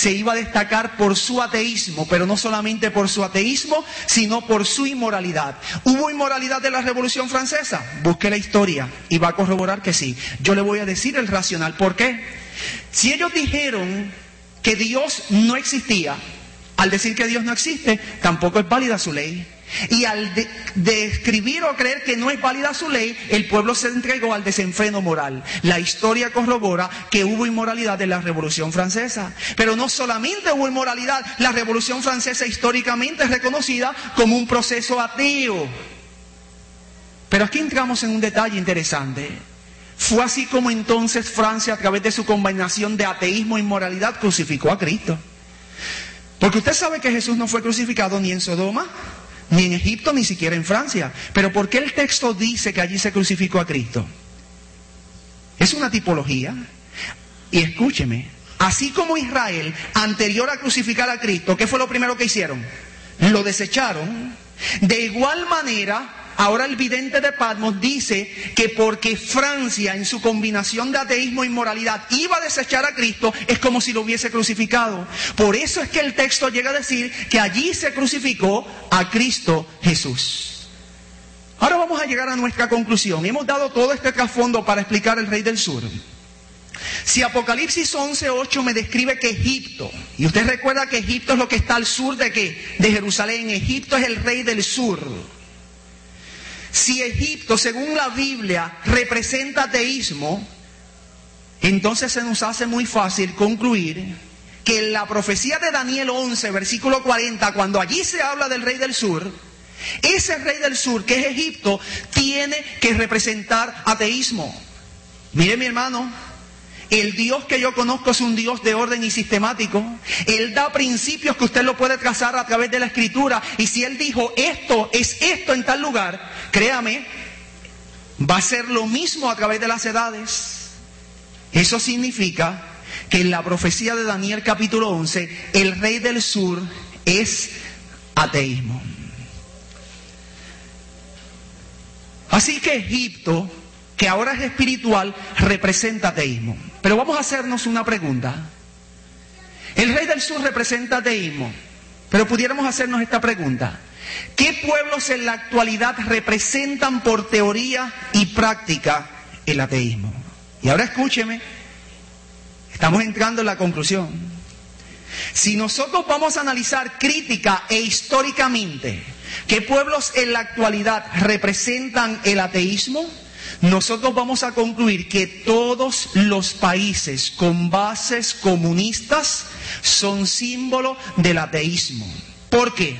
se iba a destacar por su ateísmo, pero no solamente por su ateísmo, sino por su inmoralidad. ¿Hubo inmoralidad de la Revolución Francesa? Busque la historia y va a corroborar que sí. Yo le voy a decir el racional. ¿Por qué? Si ellos dijeron que Dios no existía, al decir que Dios no existe, tampoco es válida su ley. Y al describir o creer que no es válida su ley, el pueblo se entregó al desenfreno moral. La historia corrobora que hubo inmoralidad en la Revolución Francesa. Pero no solamente hubo inmoralidad, la Revolución Francesa históricamente es reconocida como un proceso ateo. Pero aquí entramos en un detalle interesante. Fue así como entonces Francia, a través de su combinación de ateísmo e inmoralidad, crucificó a Cristo. Porque usted sabe que Jesús no fue crucificado ni en Sodoma, ni en Egipto, ni siquiera en Francia. Pero ¿por qué el texto dice que allí se crucificó a Cristo? Es una tipología. Y escúcheme, así como Israel, anterior a crucificar a Cristo, ¿qué fue lo primero que hicieron? Lo desecharon. De igual manera, ahora el vidente de Patmos dice que porque Francia, en su combinación de ateísmo e inmoralidad, iba a desechar a Cristo, es como si lo hubiese crucificado. Por eso es que el texto llega a decir que allí se crucificó a Cristo Jesús. Ahora vamos a llegar a nuestra conclusión. Hemos dado todo este trasfondo para explicar el Rey del Sur. Si Apocalipsis 11:8 me describe que Egipto, y usted recuerda que Egipto es lo que está al sur de ¿qué? De Jerusalén. Egipto es el Rey del Sur. Si Egipto, según la Biblia, representa ateísmo, entonces se nos hace muy fácil concluir que en la profecía de Daniel 11, versículo 40, cuando allí se habla del Rey del Sur, ese Rey del Sur, que es Egipto, tiene que representar ateísmo. Mire, mi hermano, el Dios que yo conozco es un Dios de orden y sistemático. Él da principios que usted lo puede trazar a través de la Escritura. Y si Él dijo esto es esto en tal lugar, créame, va a ser lo mismo a través de las edades. Eso significa que en la profecía de Daniel capítulo 11, el Rey del Sur es ateísmo. Así que Egipto, que ahora es espiritual, representa ateísmo. Pero vamos a hacernos una pregunta. El Rey del Sur representa ateísmo, pero pudiéramos hacernos esta pregunta. ¿Qué pueblos en la actualidad representan por teoría y práctica el ateísmo? Y ahora escúcheme, estamos entrando en la conclusión. Si nosotros vamos a analizar crítica e históricamente qué pueblos en la actualidad representan el ateísmo, nosotros vamos a concluir que todos los países con bases comunistas son símbolo del ateísmo. ¿Por qué?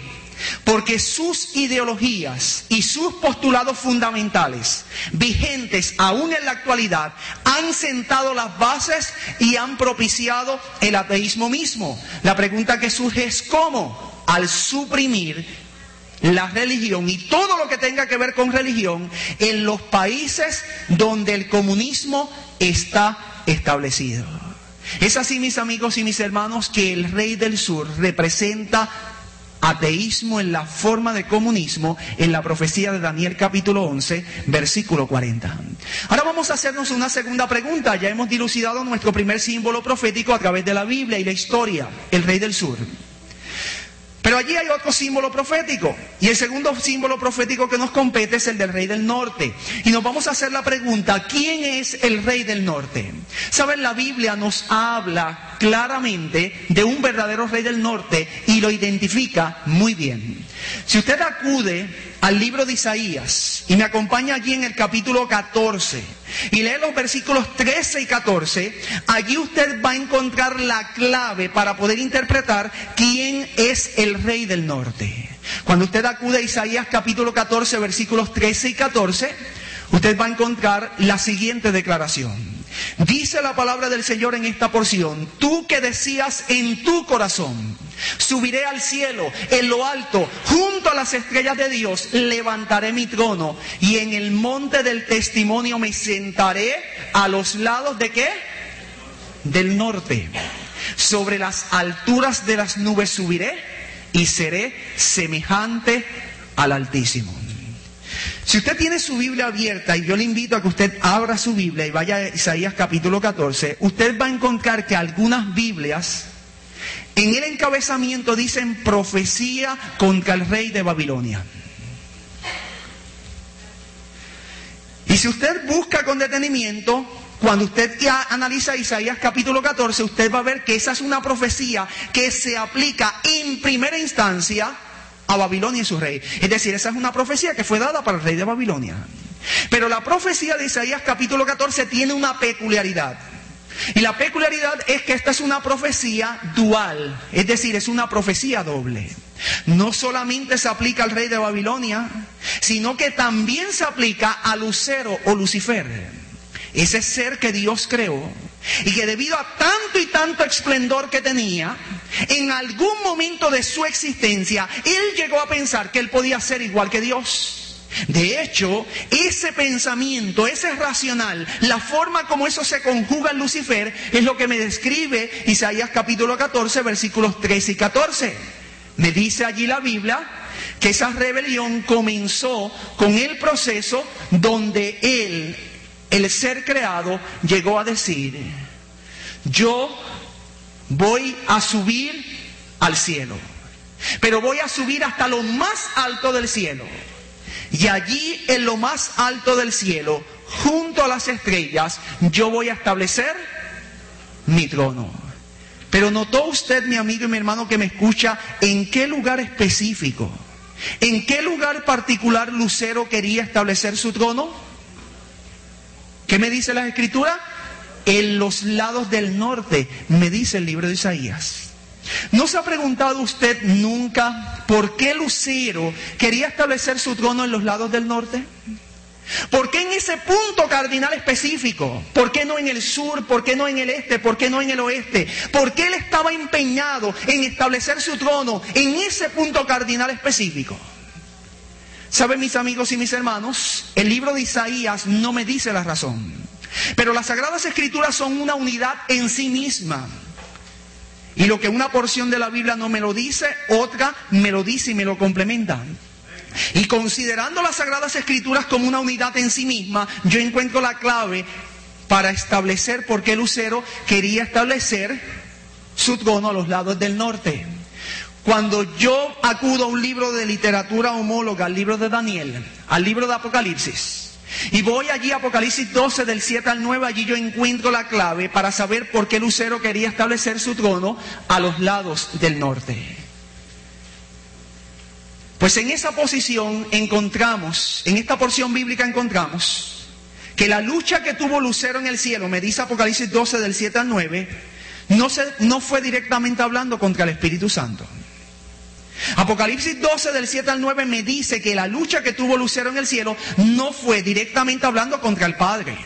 Porque sus ideologías y sus postulados fundamentales, vigentes aún en la actualidad, han sentado las bases y han propiciado el ateísmo mismo. La pregunta que surge es ¿cómo? Al suprimir la religión y todo lo que tenga que ver con religión en los países donde el comunismo está establecido. Es así, mis amigos y mis hermanos, que el Rey del Sur representa ateísmo en la forma de comunismo en la profecía de Daniel capítulo 11, versículo 40. Ahora vamos a hacernos una segunda pregunta. Ya hemos dilucidado nuestro primer símbolo profético a través de la Biblia y la historia, el Rey del Sur. Pero allí hay otro símbolo profético, y el segundo símbolo profético que nos compete es el del Rey del Norte. Y nos vamos a hacer la pregunta, ¿quién es el Rey del Norte? ¿Saben? La Biblia nos habla claramente de un verdadero Rey del Norte y lo identifica muy bien. Si usted acude al libro de Isaías y me acompaña allí en el capítulo 14 y lee los versículos 13 y 14, allí usted va a encontrar la clave para poder interpretar quién es el Rey del Norte. Cuando usted acude a Isaías capítulo 14, versículos 13 y 14, usted va a encontrar la siguiente declaración. Dice la palabra del Señor en esta porción: tú que decías en tu corazón, subiré al cielo, en lo alto, junto a las estrellas de Dios, levantaré mi trono, y en el monte del testimonio me sentaré a los lados ¿de qué? Del norte. Sobre las alturas de las nubes subiré y seré semejante al Altísimo. Si usted tiene su Biblia abierta, y yo le invito a que usted abra su Biblia y vaya a Isaías capítulo 14, usted va a encontrar que algunas Biblias en el encabezamiento dicen profecía contra el rey de Babilonia. Y si usted busca con detenimiento, cuando usted ya analiza Isaías capítulo 14, usted va a ver que esa es una profecía que se aplica en primera instancia a Babilonia y su rey. Es decir, esa es una profecía que fue dada para el rey de Babilonia. Pero la profecía de Isaías capítulo 14 tiene una peculiaridad. Y la peculiaridad es que esta es una profecía dual, es decir, es una profecía doble. No solamente se aplica al rey de Babilonia, sino que también se aplica a Lucero o Lucifer, ese ser que Dios creó y que debido a tanto y tanto esplendor que tenía, en algún momento de su existencia, él llegó a pensar que él podía ser igual que Dios. De hecho, ese pensamiento, ese racional, la forma como eso se conjuga en Lucifer, es lo que me describe Isaías capítulo 14, versículos 13 y 14. Me dice allí la Biblia que esa rebelión comenzó con el proceso donde él, el ser creado, llegó a decir: yo voy a subir al cielo, pero voy a subir hasta lo más alto del cielo. Y allí en lo más alto del cielo, junto a las estrellas, yo voy a establecer mi trono. Pero ¿notó usted, mi amigo y mi hermano que me escucha, en qué lugar específico, en qué lugar particular Lucero quería establecer su trono? ¿Qué me dice la Escritura? En los lados del norte, me dice el libro de Isaías. ¿No se ha preguntado usted nunca por qué Lucero quería establecer su trono en los lados del norte? ¿Por qué en ese punto cardinal específico? ¿Por qué no en el sur? ¿Por qué no en el este? ¿Por qué no en el oeste? ¿Por qué él estaba empeñado en establecer su trono en ese punto cardinal específico? ¿Saben, mis amigos y mis hermanos? El libro de Isaías no me dice la razón. Pero las Sagradas Escrituras son una unidad en sí misma. Y lo que una porción de la Biblia no me lo dice, otra me lo dice y me lo complementa. Y considerando las Sagradas Escrituras como una unidad en sí misma, yo encuentro la clave para establecer por qué Lucero quería establecer su trono a los lados del norte. Cuando yo acudo a un libro de literatura homóloga, al libro de Daniel, al libro de Apocalipsis, y voy allí a Apocalipsis 12 del 7 al 9, allí yo encuentro la clave para saber por qué Lucero quería establecer su trono a los lados del norte. Pues en esa posición encontramos, en esta porción bíblica encontramos que la lucha que tuvo Lucero en el cielo, me dice Apocalipsis 12 del 7 al 9, no fue directamente hablando contra el Espíritu Santo. Apocalipsis 12 del 7 al 9 me dice que la lucha que tuvo Lucero en el cielo no fue directamente hablando contra el Padre.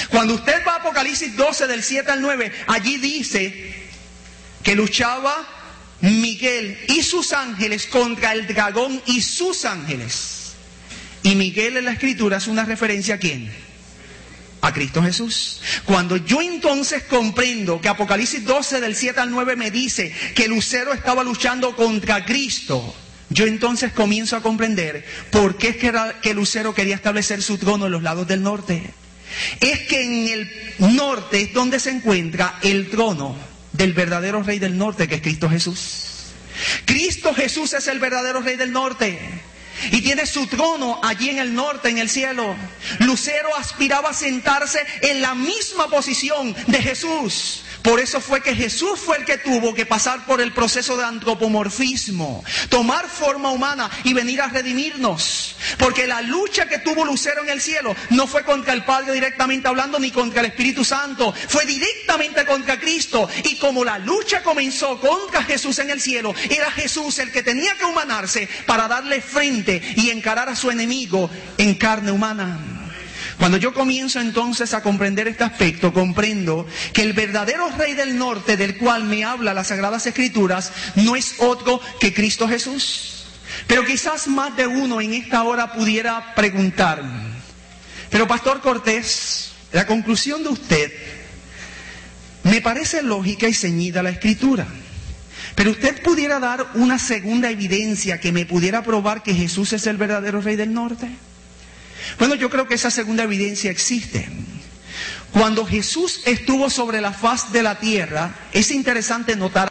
Cuando usted va a Apocalipsis 12 del 7 al 9, allí dice que luchaba Miguel y sus ángeles contra el dragón y sus ángeles. Y Miguel en la Escritura es una referencia ¿a quién? A Cristo Jesús. Cuando yo entonces comprendo que Apocalipsis 12 del 7 al 9 me dice que Lucero estaba luchando contra Cristo, yo entonces comienzo a comprender por qué es que Lucero quería establecer su trono en los lados del norte. Es que en el norte es donde se encuentra el trono del verdadero rey del norte, que es Cristo Jesús. Cristo Jesús es el verdadero rey del norte. Y tiene su trono allí en el norte, en el cielo. Lucero aspiraba a sentarse en la misma posición de Jesús. Por eso fue que Jesús fue el que tuvo que pasar por el proceso de antropomorfismo, tomar forma humana y venir a redimirnos. Porque la lucha que tuvo Lucero en el cielo no fue contra el Padre directamente hablando, ni contra el Espíritu Santo, fue directamente contra Cristo. Y como la lucha comenzó contra Jesús en el cielo, era Jesús el que tenía que humanarse para darle frente y encarar a su enemigo en carne humana. Cuando yo comienzo entonces a comprender este aspecto, comprendo que el verdadero rey del norte del cual me habla las Sagradas Escrituras no es otro que Cristo Jesús. Pero quizás más de uno en esta hora pudiera preguntar: pero Pastor Cortés, la conclusión de usted me parece lógica y ceñida a la Escritura. Pero usted pudiera dar una segunda evidencia que me pudiera probar que Jesús es el verdadero rey del norte. Bueno, yo creo que esa segunda evidencia existe. Cuando Jesús estuvo sobre la faz de la tierra, es interesante notar